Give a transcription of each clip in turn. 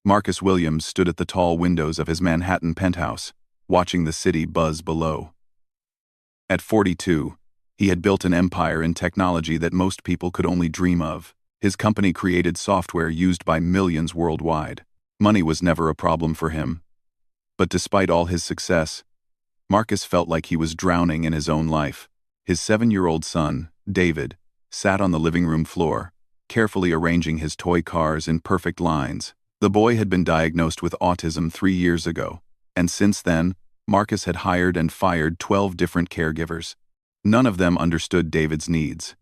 Marcus Williams stood at the tall windows of his Manhattan penthouse, watching the city buzz below. At 42, he had built an empire in technology that most people could only dream of. His company created software used by millions worldwide. Money was never a problem for him. But despite all his success, Marcus felt like he was drowning in his own life. His 7-year-old son, David, sat on the living room floor, carefully arranging his toy cars in perfect lines. The boy had been diagnosed with autism 3 years ago, and since then, Marcus had hired and fired 12 different caregivers. None of them understood David's needs.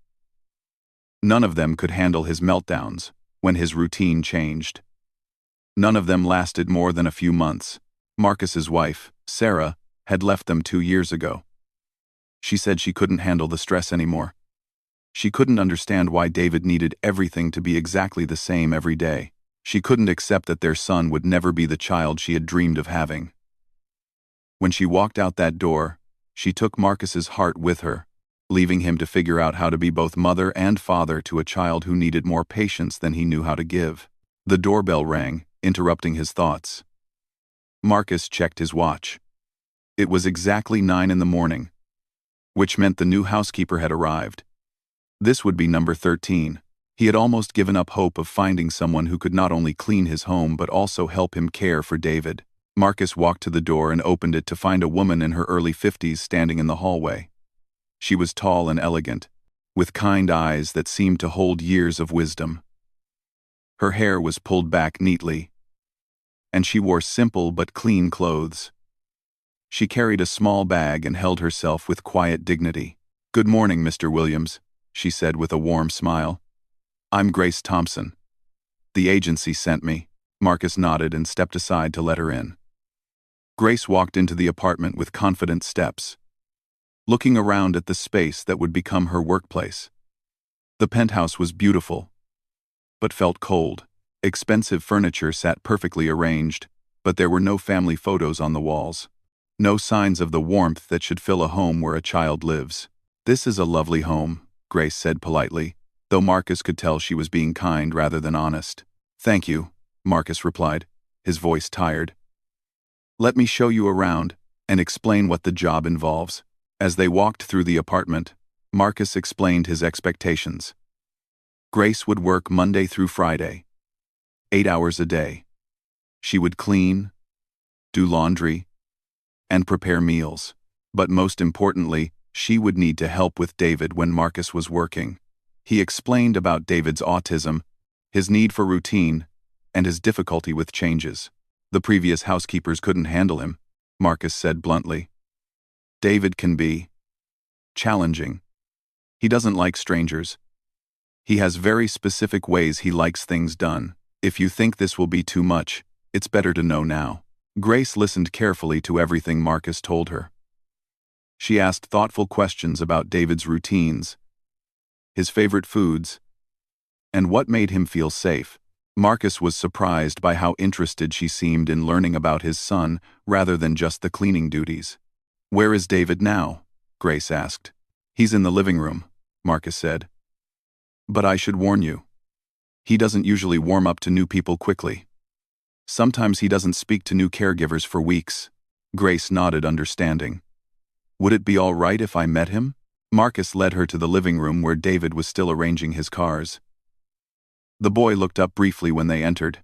None of them could handle his meltdowns when his routine changed. None of them lasted more than a few months. Marcus's wife, Sarah, had left them 2 years ago. She said she couldn't handle the stress anymore. She couldn't understand why David needed everything to be exactly the same every day. She couldn't accept that their son would never be the child she had dreamed of having. When she walked out that door, she took Marcus's heart with her, leaving him to figure out how to be both mother and father to a child who needed more patience than he knew how to give. The doorbell rang, interrupting his thoughts. Marcus checked his watch. It was exactly 9 in the morning, which meant the new housekeeper had arrived. This would be number 13. He had almost given up hope of finding someone who could not only clean his home but also help him care for David. Marcus walked to the door and opened it to find a woman in her early 50s standing in the hallway. She was tall and elegant, with kind eyes that seemed to hold years of wisdom. Her hair was pulled back neatly, and she wore simple but clean clothes. She carried a small bag and held herself with quiet dignity. "Good morning, Mr. Williams," she said with a warm smile. "I'm Grace Thompson. The agency sent me." Marcus nodded and stepped aside to let her in. Grace walked into the apartment with confident steps, looking around at the space that would become her workplace. The penthouse was beautiful, but felt cold. Expensive furniture sat perfectly arranged, but there were no family photos on the walls. No signs of the warmth that should fill a home where a child lives. "This is a lovely home," Grace said politely, though Marcus could tell she was being kind rather than honest. "Thank you," Marcus replied, his voice tired. "Let me show you around and explain what the job involves." As they walked through the apartment, Marcus explained his expectations. Grace would work Monday through Friday, 8 hours a day. She would clean, do laundry, and prepare meals. But most importantly, she would need to help with David when Marcus was working. He explained about David's autism, his need for routine, and his difficulty with changes. "The previous housekeepers couldn't handle him," Marcus said bluntly. "David can be challenging. He doesn't like strangers. He has very specific ways he likes things done. If you think this will be too much, it's better to know now." Grace listened carefully to everything Marcus told her. She asked thoughtful questions about David's routines, his favorite foods, and what made him feel safe. Marcus was surprised by how interested she seemed in learning about his son rather than just the cleaning duties. "Where is David now?" Grace asked. "He's in the living room," Marcus said. "But I should warn you. He doesn't usually warm up to new people quickly. Sometimes he doesn't speak to new caregivers for weeks." Grace nodded understanding. "Would it be all right if I met him?" Marcus led her to the living room where David was still arranging his cars. The boy looked up briefly when they entered,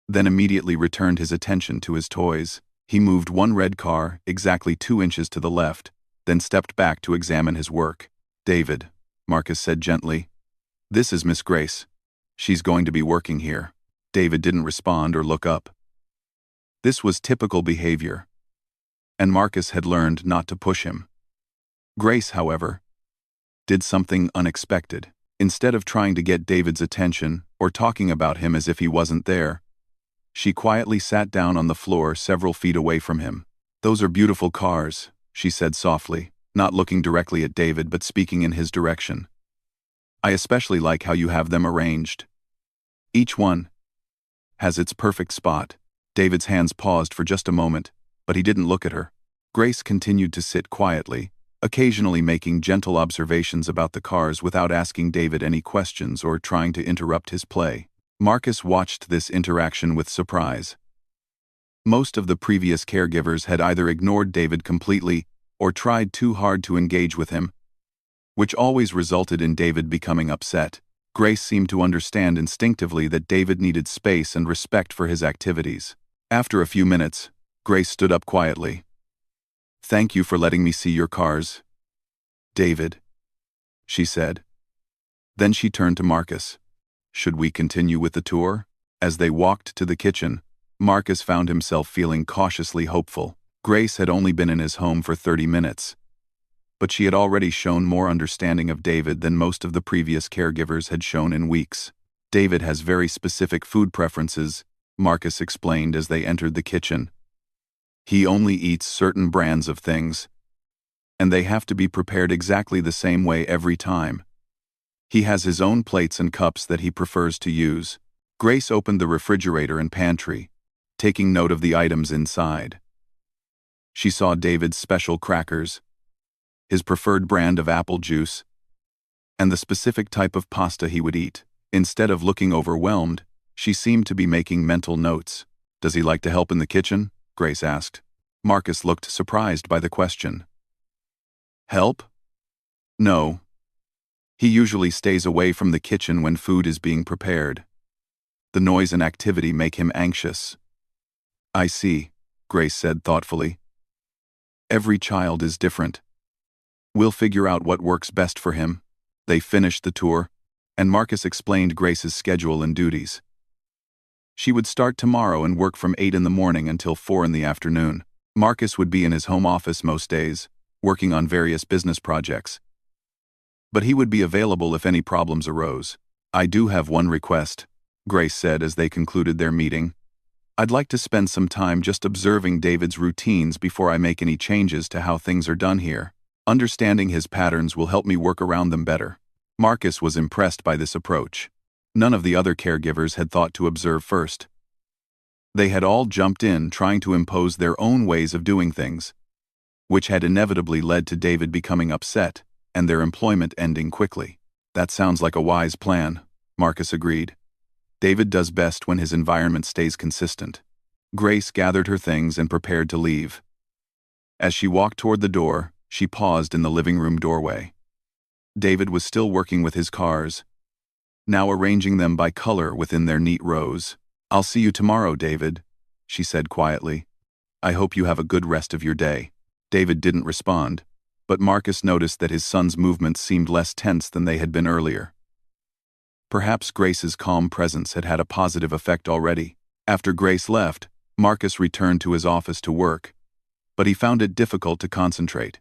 then immediately returned his attention to his toys. He moved one red car exactly 2 inches to the left, then stepped back to examine his work. "David," Marcus said gently, "this is Miss Grace. She's going to be working here." David didn't respond or look up. This was typical behavior, and Marcus had learned not to push him. Grace, however, did something unexpected. Instead of trying to get David's attention or talking about him as if he wasn't there, she quietly sat down on the floor several feet away from him. "Those are beautiful cars," she said softly, not looking directly at David but speaking in his direction. "I especially like how you have them arranged. Each one has its perfect spot." David's hands paused for just a moment, but he didn't look at her. Grace continued to sit quietly, occasionally making gentle observations about the cars without asking David any questions or trying to interrupt his play. Marcus watched this interaction with surprise. Most of the previous caregivers had either ignored David completely or tried too hard to engage with him, which always resulted in David becoming upset. Grace seemed to understand instinctively that David needed space and respect for his activities. After a few minutes, Grace stood up quietly. "Thank you for letting me see your cars, David," she said. Then she turned to Marcus. "Should we continue with the tour?" As they walked to the kitchen, Marcus found himself feeling cautiously hopeful. Grace had only been in his home for 30 minutes, but she had already shown more understanding of David than most of the previous caregivers had shown in weeks. "David has very specific food preferences," Marcus explained as they entered the kitchen. "He only eats certain brands of things, and they have to be prepared exactly the same way every time. He has his own plates and cups that he prefers to use." Grace opened the refrigerator and pantry, taking note of the items inside. She saw David's special crackers, his preferred brand of apple juice, and the specific type of pasta he would eat. Instead of looking overwhelmed, she seemed to be making mental notes. "Does he like to help in the kitchen?" Grace asked. Marcus looked surprised by the question. "Help? No. He usually stays away from the kitchen when food is being prepared. The noise and activity make him anxious." "I see," Grace said thoughtfully. "Every child is different. We'll figure out what works best for him." They finished the tour, and Marcus explained Grace's schedule and duties. She would start tomorrow and work from 8 in the morning until 4 in the afternoon. Marcus would be in his home office most days, working on various business projects. But he would be available if any problems arose. "I do have one request," Grace said as they concluded their meeting. "I'd like to spend some time just observing David's routines before I make any changes to how things are done here. Understanding his patterns will help me work around them better." Marcus was impressed by this approach. None of the other caregivers had thought to observe first. They had all jumped in trying to impose their own ways of doing things, which had inevitably led to David becoming upset and their employment ending quickly. "That sounds like a wise plan," Marcus agreed. "David does best when his environment stays consistent." Grace gathered her things and prepared to leave. As she walked toward the door, she paused in the living room doorway. David was still working with his cars, now arranging them by color within their neat rows. "I'll see you tomorrow, David," she said quietly. "I hope you have a good rest of your day." David didn't respond, but Marcus noticed that his son's movements seemed less tense than they had been earlier. Perhaps Grace's calm presence had had a positive effect already. After Grace left, Marcus returned to his office to work, but he found it difficult to concentrate.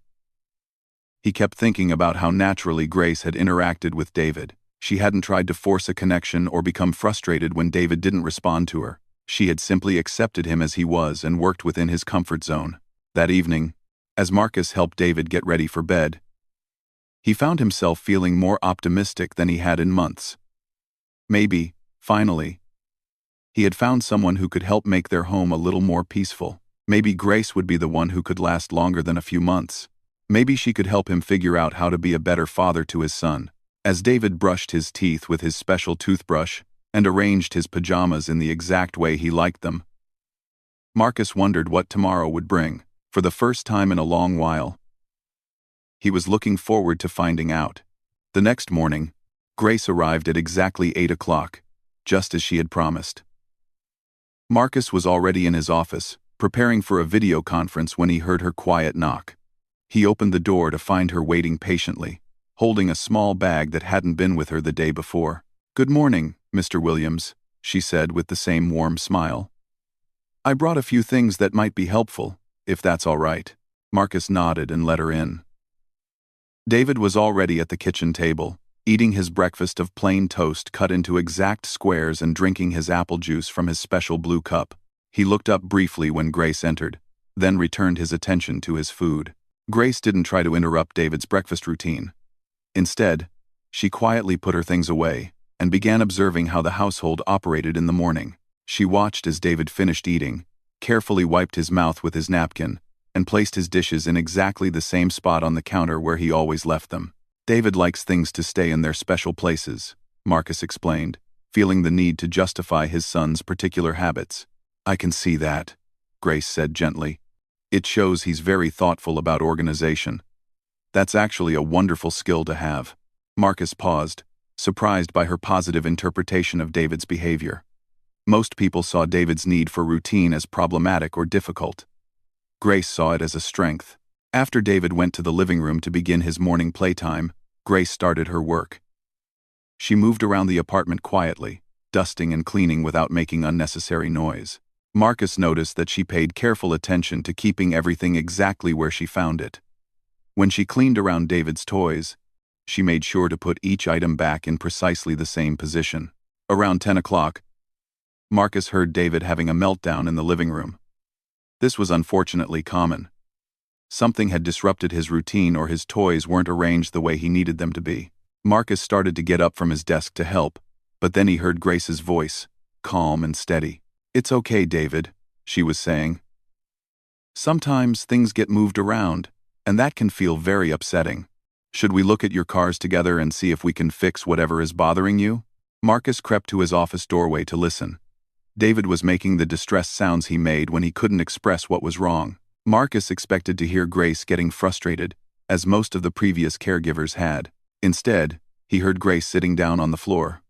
He kept thinking about how naturally Grace had interacted with David. She hadn't tried to force a connection or become frustrated when David didn't respond to her. She had simply accepted him as he was and worked within his comfort zone. That evening, as Marcus helped David get ready for bed, he found himself feeling more optimistic than he had in months. Maybe, finally, he had found someone who could help make their home a little more peaceful. Maybe Grace would be the one who could last longer than a few months. Maybe she could help him figure out how to be a better father to his son. As David brushed his teeth with his special toothbrush and arranged his pajamas in the exact way he liked them, Marcus wondered what tomorrow would bring. For the first time in a long while, he was looking forward to finding out. The next morning, Grace arrived at exactly 8 o'clock, just as she had promised. Marcus was already in his office, preparing for a video conference when he heard her quiet knock. He opened the door to find her waiting patiently, holding a small bag that hadn't been with her the day before. "Good morning, Mr. Williams," she said with the same warm smile. "I brought a few things that might be helpful, if that's all right." Marcus nodded and let her in. David was already at the kitchen table, eating his breakfast of plain toast cut into exact squares and drinking his apple juice from his special blue cup. He looked up briefly when Grace entered, then returned his attention to his food. Grace didn't try to interrupt David's breakfast routine. Instead, she quietly put her things away and began observing how the household operated in the morning. She watched as David finished eating, carefully wiped his mouth with his napkin, and placed his dishes in exactly the same spot on the counter where he always left them. "David likes things to stay in their special places," Marcus explained, feeling the need to justify his son's particular habits. "I can see that," Grace said gently. "It shows he's very thoughtful about organization. That's actually a wonderful skill to have." Marcus paused, surprised by her positive interpretation of David's behavior. Most people saw David's need for routine as problematic or difficult. Grace saw it as a strength. After David went to the living room to begin his morning playtime, Grace started her work. She moved around the apartment quietly, dusting and cleaning without making unnecessary noise. Marcus noticed that she paid careful attention to keeping everything exactly where she found it. When she cleaned around David's toys, she made sure to put each item back in precisely the same position. Around 10 o'clock, Marcus heard David having a meltdown in the living room. This was unfortunately common. Something had disrupted his routine or his toys weren't arranged the way he needed them to be. Marcus started to get up from his desk to help, but then he heard Grace's voice, calm and steady. "It's okay, David," she was saying. "Sometimes things get moved around, and that can feel very upsetting. Should we look at your cars together and see if we can fix whatever is bothering you?" Marcus crept to his office doorway to listen. David was making the distressed sounds he made when he couldn't express what was wrong. Marcus expected to hear Grace getting frustrated, as most of the previous caregivers had. Instead, he heard Grace sitting down on the floor.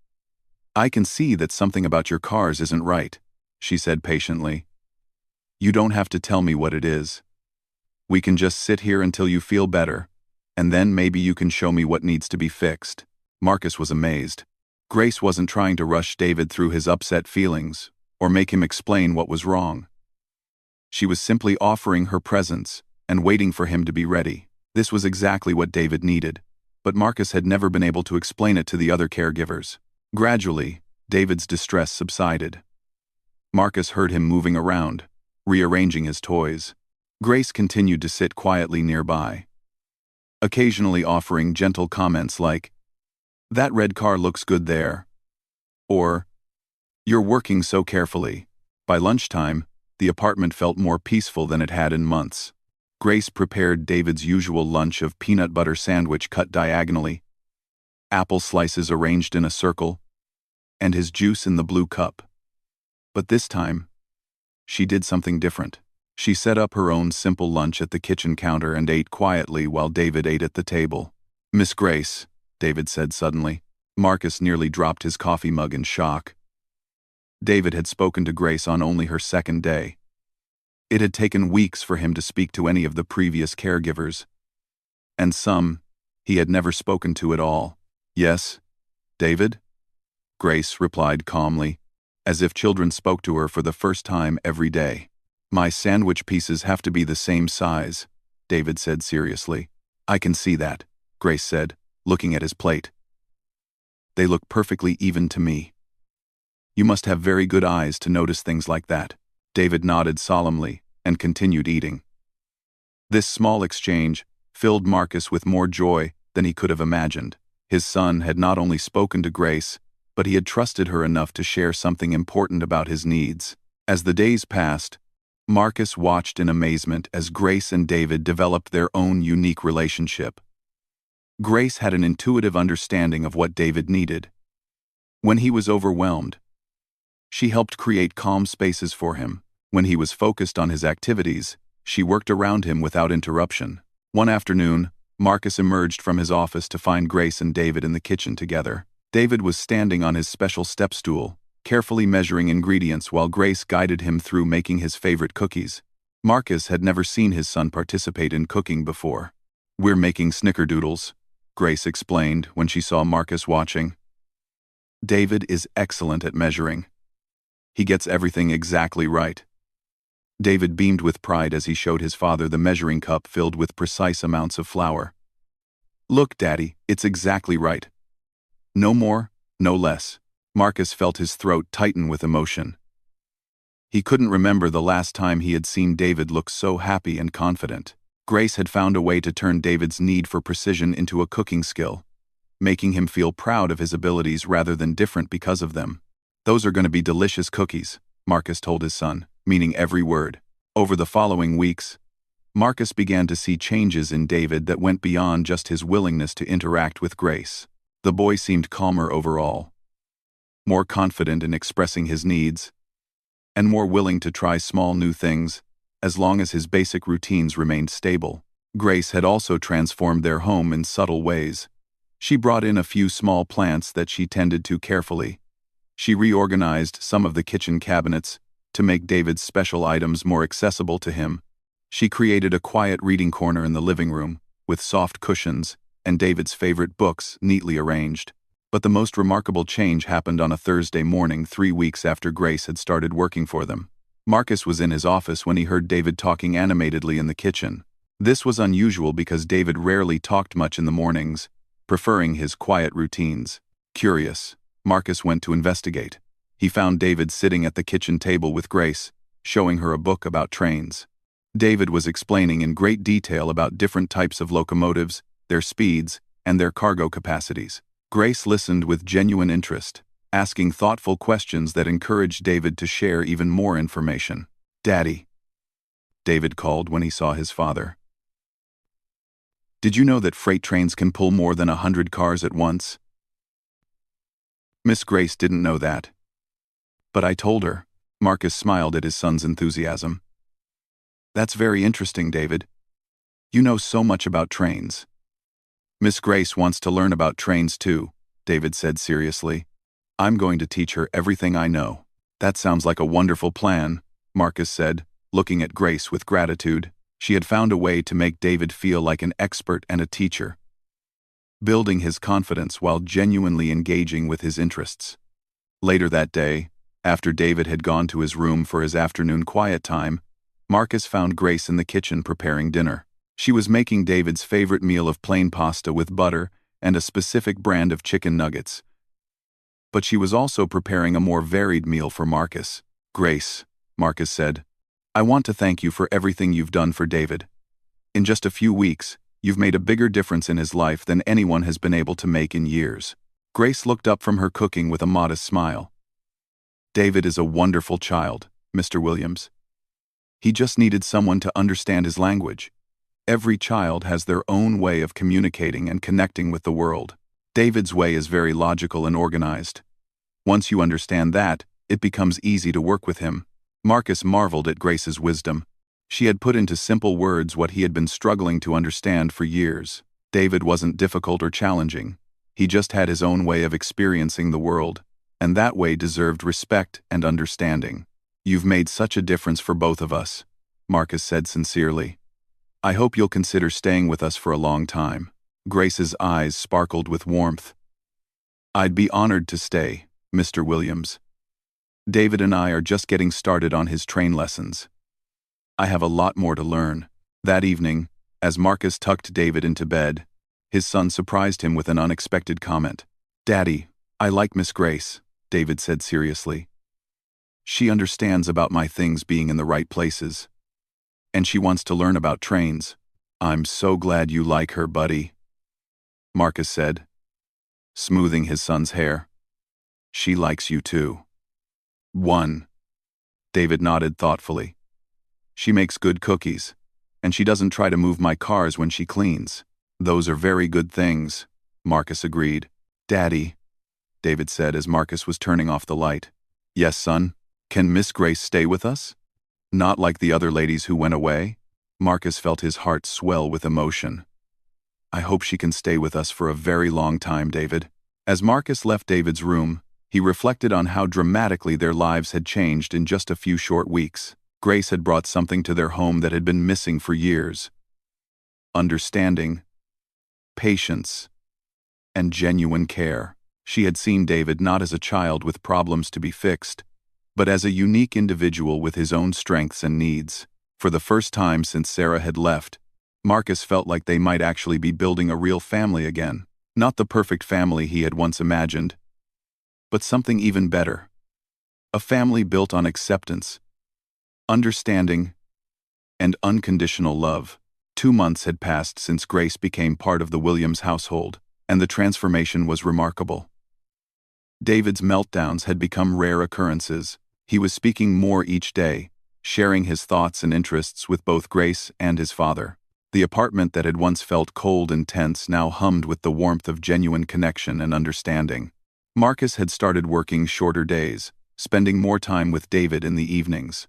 "I can see that something about your cars isn't right," she said patiently. "You don't have to tell me what it is. We can just sit here until you feel better, and then maybe you can show me what needs to be fixed." Marcus was amazed. Grace wasn't trying to rush David through his upset feelings, or make him explain what was wrong. She was simply offering her presence and waiting for him to be ready. This was exactly what David needed, but Marcus had never been able to explain it to the other caregivers. Gradually, David's distress subsided. Marcus heard him moving around, rearranging his toys. Grace continued to sit quietly nearby, occasionally offering gentle comments like, "That red car looks good there," or, "You're working so carefully." By lunchtime, the apartment felt more peaceful than it had in months. Grace prepared David's usual lunch of peanut butter sandwich cut diagonally, apple slices arranged in a circle, and his juice in the blue cup. But this time, she did something different. She set up her own simple lunch at the kitchen counter and ate quietly while David ate at the table. "Miss Grace," David said suddenly. Marcus nearly dropped his coffee mug in shock. David had spoken to Grace on only her second day. It had taken weeks for him to speak to any of the previous caregivers, and some he had never spoken to at all. "Yes, David?" Grace replied calmly, as if children spoke to her for the first time every day. "My sandwich pieces have to be the same size," David said seriously. "I can see that," Grace said, looking at his plate. "They look perfectly even to me." "You must have very good eyes to notice things like that." David nodded solemnly and continued eating. This small exchange filled Marcus with more joy than he could have imagined. His son had not only spoken to Grace, but he had trusted her enough to share something important about his needs. As the days passed, Marcus watched in amazement as Grace and David developed their own unique relationship. Grace had an intuitive understanding of what David needed. When he was overwhelmed, she helped create calm spaces for him. When he was focused on his activities, she worked around him without interruption. One afternoon, Marcus emerged from his office to find Grace and David in the kitchen together. David was standing on his special step stool, carefully measuring ingredients while Grace guided him through making his favorite cookies. Marcus had never seen his son participate in cooking before. "We're making snickerdoodles," Grace explained when she saw Marcus watching. "David is excellent at measuring. He gets everything exactly right." David beamed with pride as he showed his father the measuring cup filled with precise amounts of flour. "Look, Daddy, it's exactly right. No more, no less." Marcus felt his throat tighten with emotion. He couldn't remember the last time he had seen David look so happy and confident. Grace had found a way to turn David's need for precision into a cooking skill, making him feel proud of his abilities rather than different because of them. "Those are going to be delicious cookies," Marcus told his son, meaning every word. Over the following weeks, Marcus began to see changes in David that went beyond just his willingness to interact with Grace. The boy seemed calmer overall. more confident in expressing his needs, and more willing to try small new things, as long as his basic routines remained stable. Grace had also transformed their home in subtle ways. She brought in a few small plants that she tended to carefully. She reorganized some of the kitchen cabinets to make David's special items more accessible to him. She created a quiet reading corner in the living room, with soft cushions and David's favorite books neatly arranged. But the most remarkable change happened on a Thursday morning 3 weeks after Grace had started working for them. Marcus was in his office when he heard David talking animatedly in the kitchen. This was unusual because David rarely talked much in the mornings, preferring his quiet routines. Curious, Marcus went to investigate. He found David sitting at the kitchen table with Grace, showing her a book about trains. David was explaining in great detail about different types of locomotives, their speeds, and their cargo capacities. Grace listened with genuine interest, asking thoughtful questions that encouraged David to share even more information. "Daddy," David called when he saw his father. "Did you know that freight trains can pull more than 100 cars at once?" Miss Grace didn't know that. "But I told her." Marcus smiled at his son's enthusiasm. "That's very interesting, David. You know so much about trains." "Miss Grace wants to learn about trains too," David said seriously. "I'm going to teach her everything I know." "That sounds like a wonderful plan," Marcus said, looking at Grace with gratitude. She had found a way to make David feel like an expert and a teacher, building his confidence while genuinely engaging with his interests. Later that day, after David had gone to his room for his afternoon quiet time, Marcus found Grace in the kitchen preparing dinner. She was making David's favorite meal of plain pasta with butter and a specific brand of chicken nuggets. But she was also preparing a more varied meal for Marcus. "Grace," Marcus said, "I want to thank you for everything you've done for David. In just a few weeks, you've made a bigger difference in his life than anyone has been able to make in years." Grace looked up from her cooking with a modest smile. "David is a wonderful child, Mr. Williams. He just needed someone to understand his language. Every child has their own way of communicating and connecting with the world. David's way is very logical and organized. Once you understand that, it becomes easy to work with him." Marcus marveled at Grace's wisdom. She had put into simple words what he had been struggling to understand for years. David wasn't difficult or challenging. He just had his own way of experiencing the world, and that way deserved respect and understanding. "You've made such a difference for both of us," Marcus said sincerely. "I hope you'll consider staying with us for a long time." Grace's eyes sparkled with warmth. "I'd be honored to stay, Mr. Williams. David and I are just getting started on his train lessons. I have a lot more to learn." That evening, as Marcus tucked David into bed, his son surprised him with an unexpected comment. "Daddy, I like Miss Grace," David said seriously. "She understands about my things being in the right places. And she wants to learn about trains." "I'm so glad you like her, buddy," Marcus said, smoothing his son's hair. "She likes you too." "1. David nodded thoughtfully. "She makes good cookies, and she doesn't try to move my cars when she cleans." "Those are very good things," Marcus agreed. "Daddy," David said as Marcus was turning off the light. "Yes, son? Can Miss Grace stay with us? Not like the other ladies who went away?" Marcus felt his heart swell with emotion. "I hope she can stay with us for a very long time, David." As Marcus left David's room, he reflected on how dramatically their lives had changed in just a few short weeks. Grace had brought something to their home that had been missing for years: understanding, patience, and genuine care. She had seen David not as a child with problems to be fixed, but as a unique individual with his own strengths and needs. For the first time since Sarah had left, Marcus felt like they might actually be building a real family again. Not the perfect family he had once imagined, but something even better. A family built on acceptance, understanding, and unconditional love. 2 months had passed since Grace became part of the Williams household, and the transformation was remarkable. David's meltdowns had become rare occurrences. He was speaking more each day, sharing his thoughts and interests with both Grace and his father. The apartment that had once felt cold and tense now hummed with the warmth of genuine connection and understanding. Marcus had started working shorter days, spending more time with David in the evenings.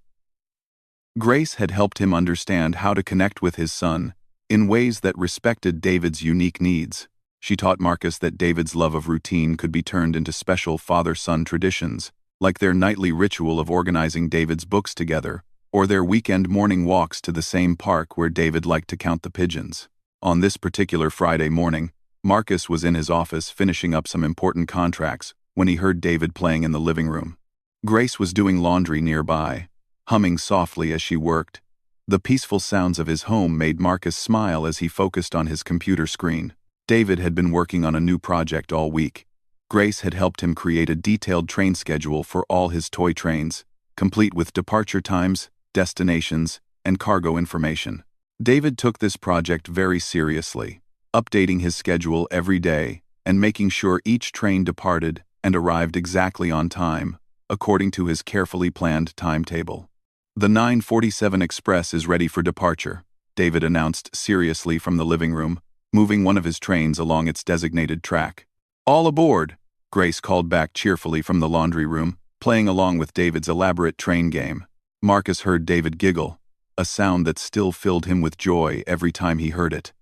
Grace had helped him understand how to connect with his son in ways that respected David's unique needs. She taught Marcus that David's love of routine could be turned into special father-son traditions, like their nightly ritual of organizing David's books together, or their weekend morning walks to the same park where David liked to count the pigeons. On this particular Friday morning, Marcus was in his office finishing up some important contracts when he heard David playing in the living room. Grace was doing laundry nearby, humming softly as she worked. The peaceful sounds of his home made Marcus smile as he focused on his computer screen. David had been working on a new project all week. Grace had helped him create a detailed train schedule for all his toy trains, complete with departure times, destinations, and cargo information. David took this project very seriously, updating his schedule every day and making sure each train departed and arrived exactly on time, according to his carefully planned timetable. "The 9:47 Express is ready for departure," David announced seriously from the living room, moving one of his trains along its designated track. "All aboard," Grace called back cheerfully from the laundry room, playing along with David's elaborate train game. Marcus heard David giggle, a sound that still filled him with joy every time he heard it.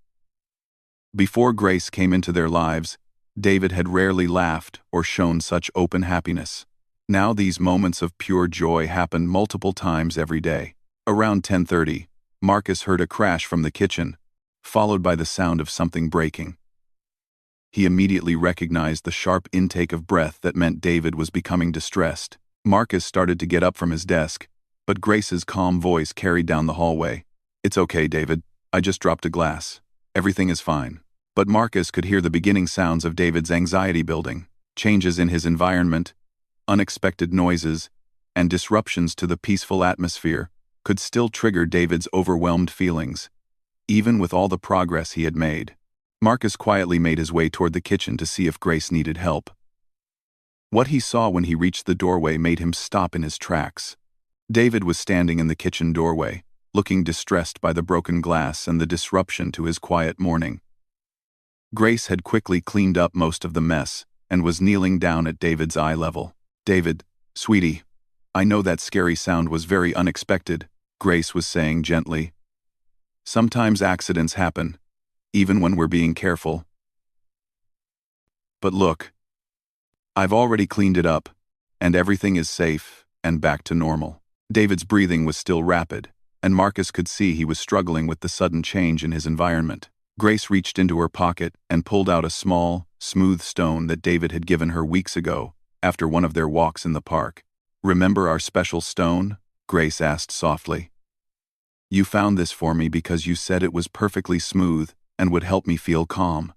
Before Grace came into their lives, David had rarely laughed or shown such open happiness. Now these moments of pure joy happened multiple times every day. Around 10:30, Marcus heard a crash from the kitchen, followed by the sound of something breaking. He immediately recognized the sharp intake of breath that meant David was becoming distressed. Marcus started to get up from his desk, but Grace's calm voice carried down the hallway. "It's okay, David. I just dropped a glass. Everything is fine." But Marcus could hear the beginning sounds of David's anxiety building. Changes in his environment, unexpected noises, and disruptions to the peaceful atmosphere could still trigger David's overwhelmed feelings, even with all the progress he had made. Marcus quietly made his way toward the kitchen to see if Grace needed help. What he saw when he reached the doorway made him stop in his tracks. David was standing in the kitchen doorway, looking distressed by the broken glass and the disruption to his quiet morning. Grace had quickly cleaned up most of the mess and was kneeling down at David's eye level. "David, sweetie, I know that scary sound was very unexpected," Grace was saying gently. "Sometimes accidents happen, even when we're being careful. But look, I've already cleaned it up, and everything is safe and back to normal." David's breathing was still rapid, and Marcus could see he was struggling with the sudden change in his environment. Grace reached into her pocket and pulled out a small, smooth stone that David had given her weeks ago after one of their walks in the park. "Remember our special stone?" Grace asked softly. "You found this for me because you said it was perfectly smooth and would help me feel calm.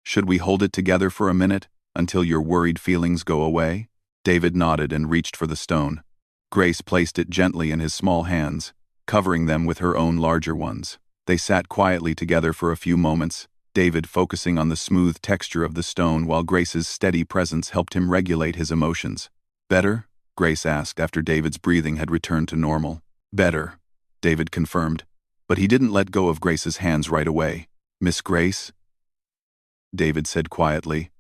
Should we hold it together for a minute until your worried feelings go away?" David nodded and reached for the stone. Grace placed it gently in his small hands, covering them with her own larger ones. They sat quietly together for a few moments, David focusing on the smooth texture of the stone while Grace's steady presence helped him regulate his emotions. "Better?" Grace asked after David's breathing had returned to normal. "Better," David confirmed, but he didn't let go of Grace's hands right away. "Miss Grace?" David said quietly,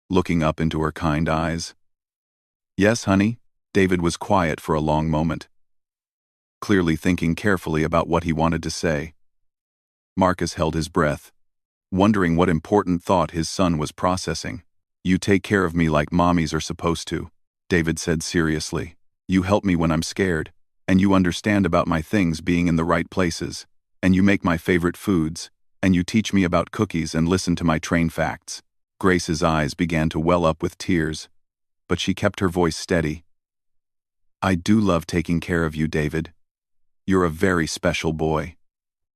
looking up into her kind eyes. "Yes, honey?" David was quiet for a long moment, clearly thinking carefully about what he wanted to say. Marcus held his breath, wondering what important thought his son was processing. "You take care of me like mommies are supposed to," David said seriously. "You help me when I'm scared, and you understand about my things being in the right places, and you make my favorite foods, and you teach me about cookies and listen to my train facts." Grace's eyes began to well up with tears, but she kept her voice steady. "I do love taking care of you, David. You're a very special boy."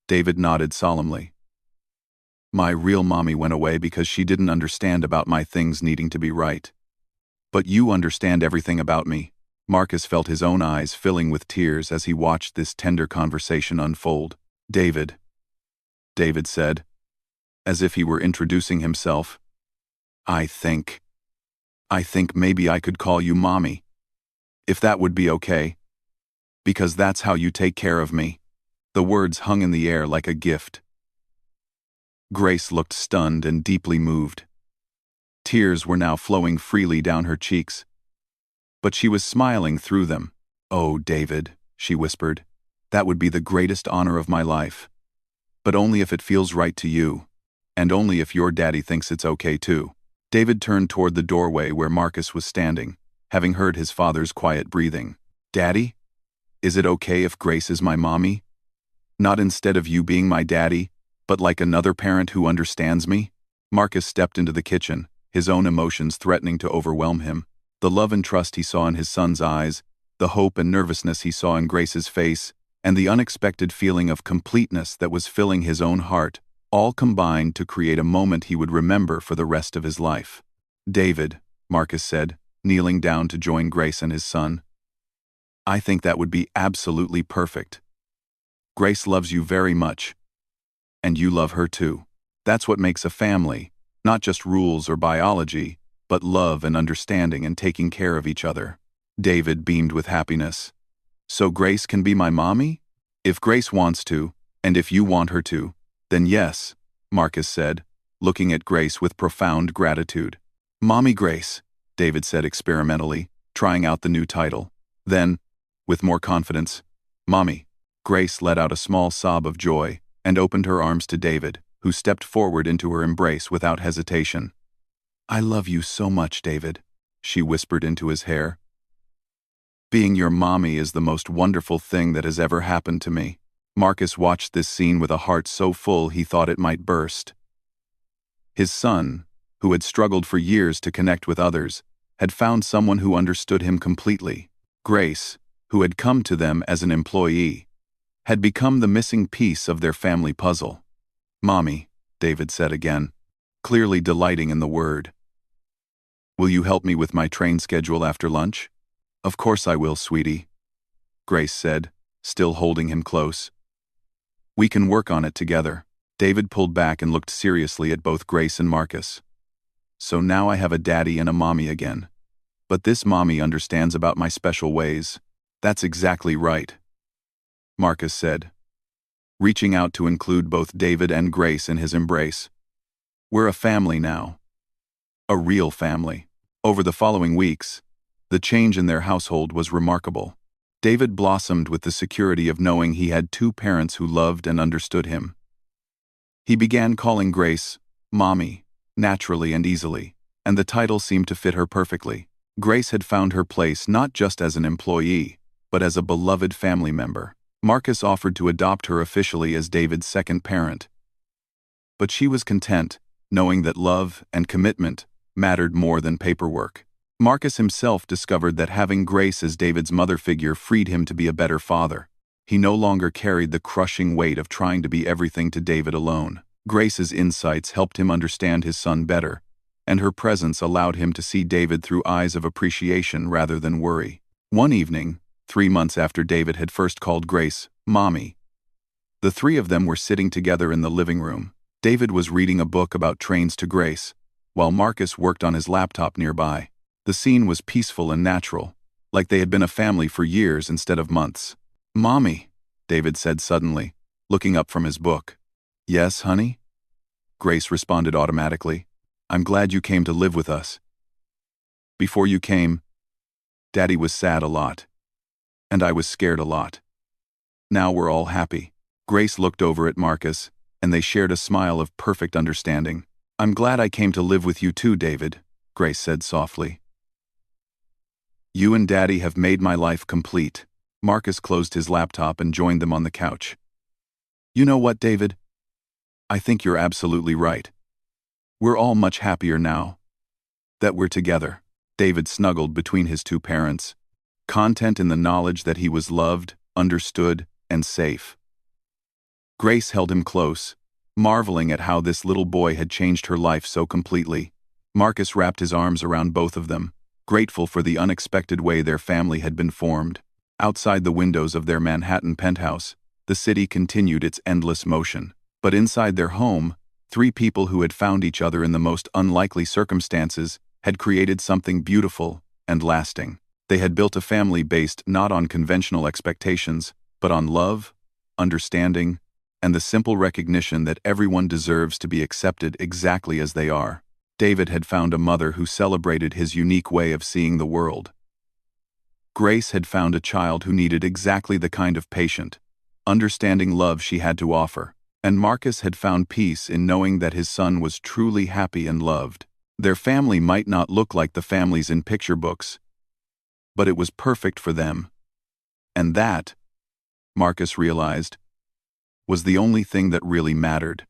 David nodded solemnly. "My real mommy went away because she didn't understand about my things needing to be right. But you understand everything about me." Marcus felt his own eyes filling with tears as he watched this tender conversation unfold. David said, as if he were introducing himself, I think maybe I could call you Mommy. If that would be okay. Because that's how you take care of me." The words hung in the air like a gift. Grace looked stunned and deeply moved. Tears were now flowing freely down her cheeks, but she was smiling through them. "Oh, David," she whispered, "that would be the greatest honor of my life. But only if it feels right to you, and only if your daddy thinks it's okay too." David turned toward the doorway where Marcus was standing, having heard his father's quiet breathing. "Daddy? Is it okay if Grace is my mommy? Not instead of you being my daddy, but like another parent who understands me?" Marcus stepped into the kitchen, his own emotions threatening to overwhelm him. The love and trust he saw in his son's eyes, the hope and nervousness he saw in Grace's face, and the unexpected feeling of completeness that was filling his own heart, all combined to create a moment he would remember for the rest of his life. "David," Marcus said, kneeling down to join Grace and his son, "I think that would be absolutely perfect. Grace loves you very much, and you love her too. That's what makes a family, not just rules or biology, but love and understanding and taking care of each other." David beamed with happiness. "So Grace can be my mommy? If Grace wants to, and if you want her to, then yes," Marcus said, looking at Grace with profound gratitude. "Mommy Grace," David said experimentally, trying out the new title. Then, with more confidence, "Mommy." Grace let out a small sob of joy and opened her arms to David, who stepped forward into her embrace without hesitation. "I love you so much, David," she whispered into his hair. "Being your mommy is the most wonderful thing that has ever happened to me." Marcus watched this scene with a heart so full he thought it might burst. His son, who had struggled for years to connect with others, had found someone who understood him completely. Grace, who had come to them as an employee, had become the missing piece of their family puzzle. "Mommy," David said again, clearly delighting in the word. "Will you help me with my train schedule after lunch?" "Of course I will, sweetie," Grace said, still holding him close. "We can work on it together." David pulled back and looked seriously at both Grace and Marcus. "So now I have a daddy and a mommy again. But this mommy understands about my special ways." "That's exactly right," Marcus said, reaching out to include both David and Grace in his embrace. "We're a family now. A real family." Over the following weeks, the change in their household was remarkable. David blossomed with the security of knowing he had two parents who loved and understood him. He began calling Grace Mommy, naturally and easily, and the title seemed to fit her perfectly. Grace had found her place not just as an employee, but as a beloved family member. Marcus offered to adopt her officially as David's second parent. But she was content, knowing that love and commitment mattered more than paperwork. Marcus himself discovered that having Grace as David's mother figure freed him to be a better father. He no longer carried the crushing weight of trying to be everything to David alone. Grace's insights helped him understand his son better, and her presence allowed him to see David through eyes of appreciation rather than worry. One evening, 3 months after David had first called Grace Mommy, the three of them were sitting together in the living room. David was reading a book about trains to Grace, while Marcus worked on his laptop nearby. The scene was peaceful and natural, like they had been a family for years instead of months. "Mommy," David said suddenly, looking up from his book. "Yes, honey?" Grace responded automatically. "I'm glad you came to live with us. Before you came, Daddy was sad a lot, and I was scared a lot. Now we're all happy." Grace looked over at Marcus, and they shared a smile of perfect understanding. "I'm glad I came to live with you too, David," Grace said softly. "You and Daddy have made my life complete." Marcus closed his laptop and joined them on the couch. "You know what, David? I think you're absolutely right. We're all much happier now that we're together." David snuggled between his two parents, content in the knowledge that he was loved, understood, and safe. Grace held him close, marveling at how this little boy had changed her life so completely. Marcus wrapped his arms around both of them, grateful for the unexpected way their family had been formed. Outside the windows of their Manhattan penthouse, the city continued its endless motion. But inside their home, three people who had found each other in the most unlikely circumstances had created something beautiful and lasting. They had built a family based not on conventional expectations, but on love, understanding, and the simple recognition that everyone deserves to be accepted exactly as they are. David had found a mother who celebrated his unique way of seeing the world. Grace had found a child who needed exactly the kind of patient, understanding love she had to offer. And Marcus had found peace in knowing that his son was truly happy and loved. Their family might not look like the families in picture books, but it was perfect for them. And that, Marcus realized, was the only thing that really mattered.